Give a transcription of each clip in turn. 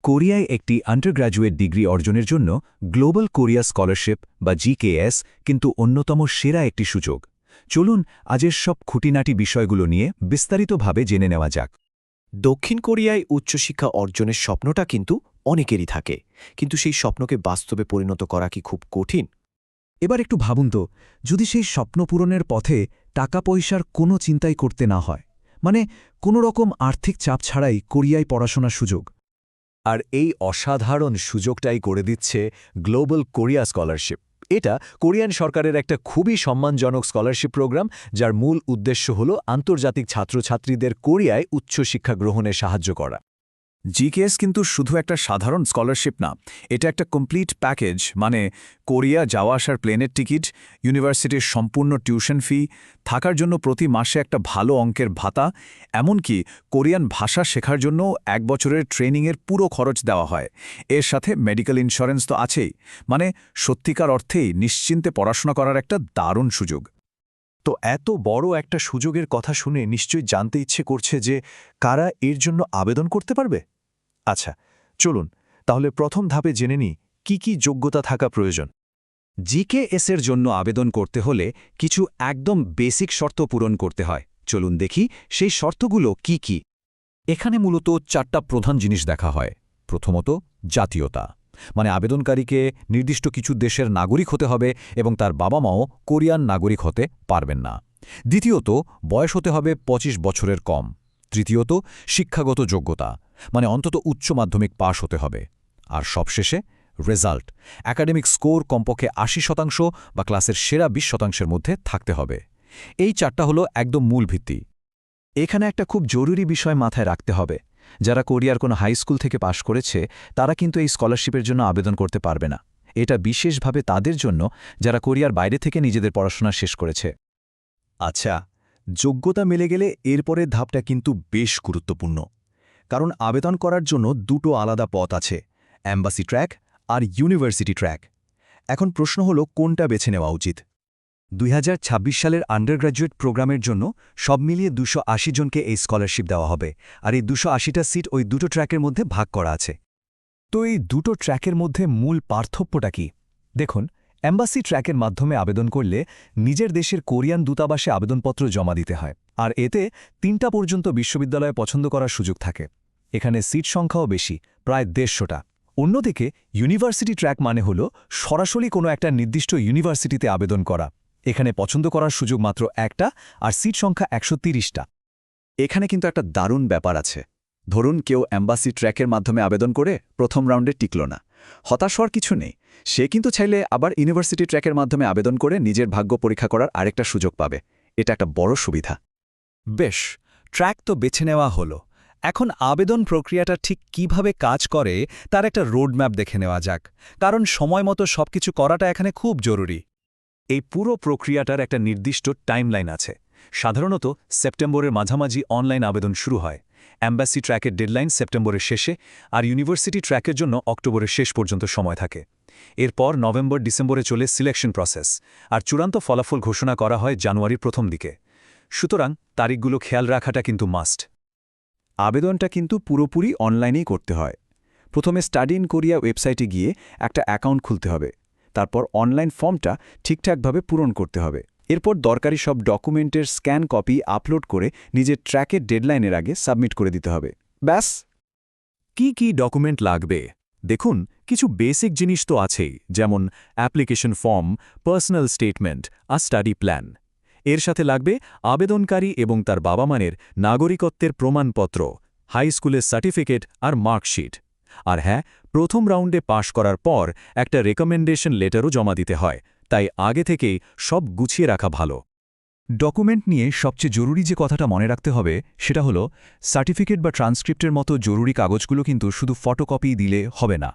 কোরিয়ায় একটি undergraduate degree অর্জনের জন্য গ্লোবাল কোরিয়া স্কলারশিপ বা জিকেএস কিন্তু অন্যতম সেরা একটি সুযোগ। চলুন আজের সব খুঁটিনাটি বিষয়গুলো নিয়ে বিস্তারিতভাবে জেনে নেওয়া যাক। দক্ষিণ কোরিয়ায় উচ্চশিক্ষা অর্জনের স্বপ্নটা কিন্তু অনেকেরই থাকে, কিন্তু সেই স্বপ্নকে বাস্তবে পরিণত করা কি খুব কঠিন? এবার একটু ভাবুন তো, যদি সেই স্বপ্ন পূরণের পথে টাকা পয়সার কোনো চিন্তাই করতে না হয়, মানে কোনো রকম আর্থিক চাপ ছাড়াই কোরিয়ায় পড়াশোনার সুযোগ। আর এই অসাধারণ সুযোগটাই করে দিচ্ছে গ্লোবাল কোরিয়া স্কলারশিপ। এটা কোরিয়ান সরকারের একটা খুবই সম্মানজনক স্কলারশিপ প্রোগ্রাম, যার মূল উদ্দেশ্য হল আন্তর্জাতিক ছাত্রছাত্রীদের কোরিয়ায় উচ্চশিক্ষা গ্রহণে সাহায্য করা। জিকেএস কিন্তু শুধু একটা সাধারণ স্কলারশিপ না, এটা একটা কমপ্লিট প্যাকেজ, মানে কোরিয়া যাওয়া আসার প্লেনের টিকিট, ইউনিভার্সিটির সম্পূর্ণ টিউশন ফি, থাকার জন্য প্রতি মাসে একটা ভালো অঙ্কের ভাতা, এমনকি কোরিয়ান ভাষা শেখার জন্য 1 বছরের ট্রেনিংয়ের পুরো খরচ দেওয়া হয়। এর সাথে মেডিকেল ইন্স্যুরেন্স তো আছেই, মানে সত্যিকার অর্থেই নিশ্চিন্তে পড়াশোনা করার একটা দারুণ সুযোগ। তো এত বড় একটা সুযোগের কথা শুনে নিশ্চয়ই জানতে ইচ্ছে করছে যে কারা এর জন্য আবেদন করতে পারবে। আচ্ছা, চলুন তাহলে প্রথম ধাপে জেনে নিই কি কি যোগ্যতা থাকা প্রয়োজন। জিকেএস-এর জন্য আবেদন করতে হলে কিছু একদম বেসিক শর্ত পূরণ করতে হয়। চলুন দেখি সেই শর্তগুলো কি কি। এখানে মূলত 4টা প্রধান জিনিস দেখা হয়। প্রথমত, জাতীয়তা, মানে আবেদনকারীকে নির্দিষ্ট কিছু দেশের নাগরিক হতে হবে এবং তার বাবা মাও কোরিয়ান নাগরিক হতে পারবেন না। দ্বিতীয়ত, বয়স হতে হবে 25 বছরের কম। তৃতীয়ত, শিক্ষাগত যোগ্যতা, মানে অন্তত উচ্চ মাধ্যমিক পাশ হতে হবে। আর সবশেষে রেজাল্ট, একাডেমিক স্কোর কমপক্ষে 80% বা ক্লাসের সেরা 20%-এর মধ্যে থাকতে হবে। এই 4টা হলো একদম মূল ভিত্তি। এখানে একটা খুব জরুরি বিষয় মাথায় রাখতে হবে, যারা কোরিয়ার কোনো হাই স্কুল থেকে পাশ করেছে তারা কিন্তু এই স্কলারশিপের জন্য আবেদন করতে পারবে না। এটা বিশেষভাবে তাদের জন্য যারা কোরিয়ার বাইরে থেকে নিজেদের পড়াশোনা শেষ করেছে। আচ্ছা, যোগ্যতা মিলে গেলে এরপরের ধাপটা কিন্তু বেশ গুরুত্বপূর্ণ, কারণ আবেদন করার জন্য 2টো আলাদা পথ আছে, অ্যাম্বাসি ট্র্যাক আর ইউনিভার্সিটি ট্র্যাক। এখন প্রশ্ন হলো কোনটা বেছে নেওয়া উচিত। 2026 সালের আন্ডারগ্র্যাজুয়েট প্রোগ্রামের জন্য সব মিলিয়ে 280 জনকে এই স্কলারশিপ দেওয়া হবে, আর এই 280টা সিট ওই 2টো ট্র্যাকের মধ্যে ভাগ করা আছে। তো এই 2টো ট্র্যাকের মধ্যে মূল পার্থক্যটা কি? দেখুন, অ্যাম্বাসি ট্র্যাকের মাধ্যমে আবেদন করলে নিজের দেশের কোরিয়ান দূতাবাসে আবেদনপত্র জমা দিতে হয়, আর এতে 3টা পর্যন্ত বিশ্ববিদ্যালয়ে পছন্দ করার সুযোগ থাকে। এখানে সিট সংখ্যাও বেশি, প্রায় 150টা। অন্যদিকে ইউনিভার্সিটি ট্র্যাক মানে হল সরাসরি কোনো একটা নির্দিষ্ট ইউনিভার্সিটিতে আবেদন করা। এখানে পছন্দ করার সুযোগ মাত্র একটা, আর সিট সংখ্যা 130টা। এখানে কিন্তু একটা দারুণ ব্যাপার আছে। ধরুন কেউ অ্যাম্বাসি ট্র্যাকের মাধ্যমে আবেদন করে প্রথম রাউন্ডে টিকল না, হতাশ হওয়ার কিছু নেই। সে কিন্তু চাইলে আবার ইউনিভার্সিটি ট্র্যাকের মাধ্যমে আবেদন করে নিজের ভাগ্য পরীক্ষা করার আরেকটা সুযোগ পাবে। এটা একটা বড় সুবিধা। বেশ, ট্র্যাক তো বেছে নেওয়া হলো। এখন আবেদন প্রক্রিয়াটা ঠিক কিভাবে কাজ করে তার একটা রোডম্যাপ দেখে নেওয়া যাক, কারণ সময়মতো সবকিছু করাটা এখানে খুব জরুরি। এই পুরো প্রক্রিয়াটার একটা নির্দিষ্ট টাইমলাইন আছে। সাধারণত সেপ্টেম্বরের মাঝামাঝি অনলাইন আবেদন শুরু হয়। অ্যাম্বাসি ট্র্যাকের ডেডলাইন সেপ্টেম্বরের শেষে, আর ইউনিভার্সিটি ট্র্যাকের জন্য অক্টোবরের শেষ পর্যন্ত সময় থাকে। এরপর নভেম্বর-ডিসেম্বরে চলে সিলেকশন প্রসেস, আর চূড়ান্ত ফলাফল ঘোষণা করা হয় জানুয়ারির প্রথম দিকে। সুতরাং তারিখগুলো খেয়াল রাখাটা কিন্তু মাস্ট। আবেদনটা কিন্তু পুরোপুরি অনলাইনেই করতে হয়। প্রথমে স্টাডি ইন কোরিয়া ওয়েবসাইটে গিয়ে একটা অ্যাকাউন্ট খুলতে হবে। তারপর অনলাইন ফর্মটা ঠিকঠাকভাবে পূরণ করতে হবে। এরপর দরকারি সব ডকুমেন্টের স্ক্যান কপি আপলোড করে নিজের ট্র্যাকের ডেডলাইনের আগে সাবমিট করে দিতে হবে। ব্যাস। কি কি ডকুমেন্ট লাগবে? দেখুন, কিছু বেসিক জিনিস তো আছেই, যেমন অ্যাপ্লিকেশন ফর্ম, পার্সোনাল স্টেটমেন্ট আর স্টাডি প্ল্যান। এর সাথে লাগবে আবেদনকারী এবং তার বাবা মায়ের নাগরিকত্বের প্রমাণপত্র, হাই স্কুলের সার্টিফিকেট আর মার্কশিট। আর হ্যাঁ, প্রথম রাউন্ডে পাশ করার পর একটা রেকমেন্ডেশন লেটারও জমা দিতে হয়, তাই আগে থেকেই সব গুছিয়ে রাখা ভালো। ডকুমেন্ট নিয়ে সবচেয়ে জরুরি যে কথাটা মনে রাখতে হবে সেটা হলো, সার্টিফিকেট বা ট্রান্সক্রিপ্টের মতো জরুরি কাগজগুলো কিন্তু শুধু ফটোকপি দিলে হবে না।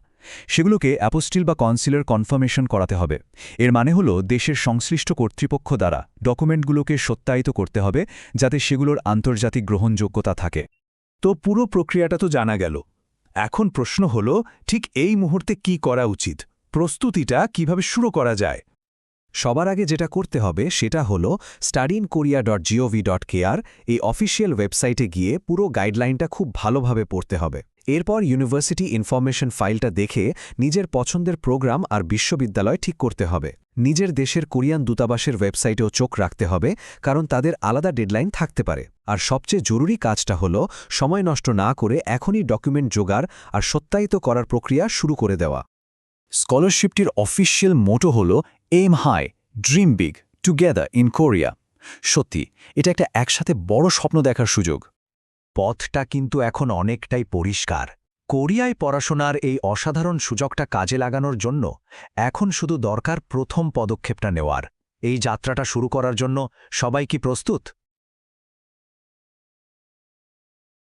সেগুলোকে অ্যাপোস্টিল বা কনসিলার কনফার্মেশন করাতে হবে। এর মানে হলো দেশের সংশ্লিষ্ট কর্তৃপক্ষ দ্বারা ডকুমেন্টগুলোকে সত্যায়িত করতে হবে, যাতে সেগুলোর আন্তর্জাতিক গ্রহণযোগ্যতা থাকে। তো পুরো প্রক্রিয়াটা তো জানা গেল। এখন প্রশ্ন হলো, ঠিক এই মুহূর্তে কি করা উচিত? প্রস্তুতিটা কিভাবে শুরু করা যায়? সবার আগে যেটা করতে হবে সেটা হলো studyinkorea.gov.kr এই অফিসিয়াল ওয়েবসাইটে গিয়ে পুরো গাইডলাইনটা খুব ভালোভাবে পড়তে হবে। এরপর ইউনিভার্সিটি ইনফরমেশন ফাইলটা দেখে নিজের পছন্দের প্রোগ্রাম আর বিশ্ববিদ্যালয় ঠিক করতে হবে। নিজের দেশের কোরিয়ান দূতাবাসের ওয়েবসাইটেও চোখ রাখতে হবে, কারণ তাদের আলাদা ডেডলাইন থাকতে পারে। আর সবচেয়ে জরুরি কাজটা হলো সময় নষ্ট না করে এখনই ডকুমেন্ট জোগাড় আর সত্যায়িত করার প্রক্রিয়া শুরু করে দেওয়া। স্কলারশিপটির অফিসিয়াল মোটো হল aim high, dream big, together in Korea. সত্যি, এটা একটা একসাথে বড় স্বপ্ন দেখার সুযোগ। পথটা কিন্তু এখন অনেকটাই পরিষ্কার। কোরিয়ায় পড়াশোনার এই অসাধারণ সুযোগটা কাজে লাগানোর জন্য এখন শুধু দরকার প্রথম পদক্ষেপটা নেওয়ার। এই যাত্রাটা শুরু করার জন্য সবাই কি প্রস্তুত?